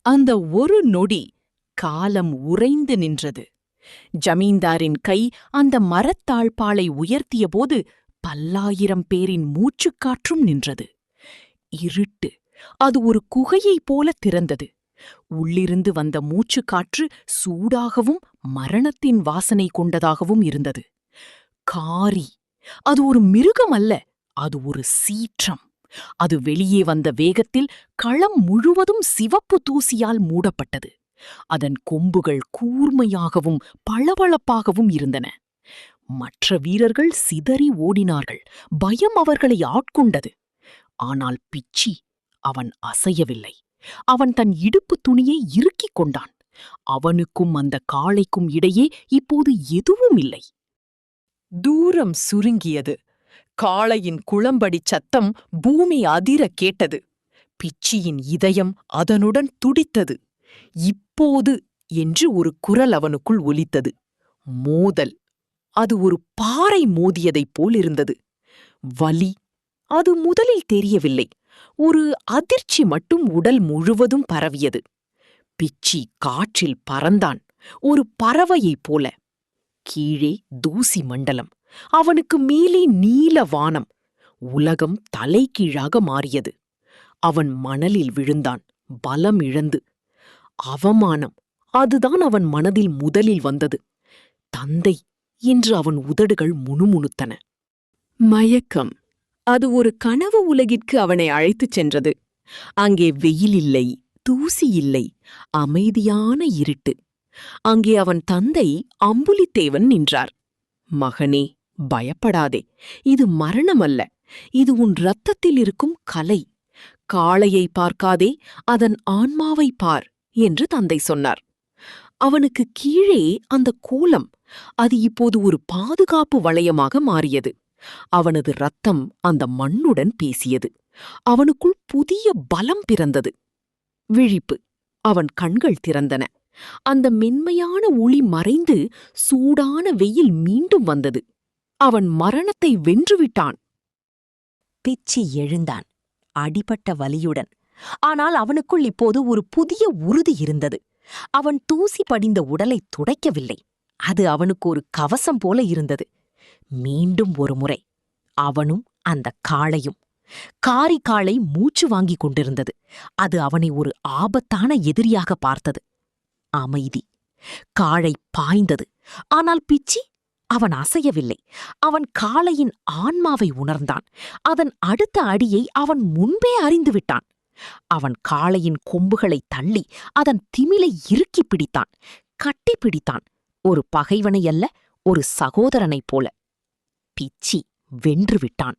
அந்த ஒரு நொடி காலம் உறைந்து நின்றது. ஜமீன்தாரின் கை அந்த மரத்தாழ்பாளை உயர்த்தியபோது பல்லாயிரம் பேரின் மூச்சுக்காற்றும் நின்றது. இருட்டு. அது ஒரு குகையைப் போல திறந்தது. உள்ளிருந்து வந்த மூச்சுக்காற்று சூடாகவும் மரணத்தின் வாசனை கொண்டதாகவும் இருந்தது. காரி. அது ஒரு மிருகம் அல்ல, அது ஒரு சீற்றம். அது வெளியே வந்த வேகத்தில் களம் முழுவதும் சிவப்பு தூசியால் மூடப்பட்டது. அதன் கொம்புகள் கூர்மையாகவும் பளபளப்பாகவும் இருந்தன. மற்ற வீரர்கள் சிதறி ஓடினார்கள். பயம் அவர்களை ஆட்கொண்டது. ஆனால் பிச்சி, அவன் அசையவில்லை. அவன் தன் இடுப்பு துணியை இறுக்கிக் கொண்டான். அவனுக்கும் அந்த காளைக்கும் இடையே இப்போது எதுவும் இல்லை. தூரம் சுருங்கியது. காளையின் குளம்படிச் சத்தம் பூமி அதிர கேட்டது. பிச்சியின் இதயம் அதனுடன் துடித்தது. இப்போது என்று ஒரு குரல் அவனுக்குள் ஒலித்தது. மோதல். அது ஒரு பாறை மோதியதைப் போலிருந்தது. வலி. அது முதலில் தெரியவில்லை. ஒரு அதிர்ச்சி மட்டும் உடல் முழுவதும் பரவியது. பிச்சி காற்றில் பறந்தான், ஒரு பறவையைப் போல. கீழே தூசி மண்டலம். அவனுக்கு மேலே நீல வானம். உலகம் தலைகீழாக மாறியது. அவன் மணலில் விழுந்தான், பலம் இழந்து. அவமானம். அதுதான் அவன் மனதில் முதலில் வந்தது. தந்தை என்று அவன் உதடுகள் முணுமுணுத்தன. மயக்கம். அது ஒரு கனவு உலகிற்கு அவனை அழைத்துச் சென்றது. அங்கே வெயில் இல்லை, தூசி இல்லை, அமைதியான இருட்டு. அங்கே அவன் தந்தை அம்புலித்தேவன் நின்றார். மகனே, பயப்படாதே. இது மரணமல்ல. இது உன் இரத்தத்தில் இருக்கும் கலை. காளையை பார்க்காதே, அதன் ஆன்மாவை பார் என்று தந்தை சொன்னார். அவனுக்கு கீழே அந்த கோலம். அது இப்போது ஒரு பாதுகாப்பு வளையமாக மாறியது. அவனது இரத்தம் அந்த மண்ணுடன் பேசியது. அவனுக்குள் புதிய பலம் பிறந்தது. விழிப்பு. அவன் கண்கள் திறந்தன. அந்த மென்மையான ஒளி மறைந்து சூடான வெயில் மீண்டும் வந்தது. அவன் மரணத்தை வென்றுவிட்டான். பிச்சி எழுந்தான், அடிபட்ட வலியுடன். ஆனால் அவனுக்குள் இப்போது ஒரு புதிய உறுதி இருந்தது. அவன் தூசி படிந்த உடலை துடைக்கவில்லை. அது அவனுக்கு ஒரு கவசம் போல இருந்தது. மீண்டும் ஒரு முறை. அவனும் அந்த காளையும். காரி காளை மூச்சு வாங்கிக் கொண்டிருந்தது. அது அவனை ஒரு ஆபத்தான எதிரியாக பார்த்தது. அமைதி. காளை பாய்ந்தது. ஆனால் பிச்சி, அவன் அசையவில்லை. அவன் காளையின் ஆன்மாவை உணர்ந்தான். அதன் அடுத்த அடியை அவன் முன்பே அறிந்துவிட்டான். அவன் காளையின் கொம்புகளை தள்ளி அதன் திமிலை இறுக்கிப் பிடித்தான், கட்டி பிடித்தான். ஒரு பகைவனை அல்ல, ஒரு சகோதரனைப் போல. பிச்சி வென்றுவிட்டான்.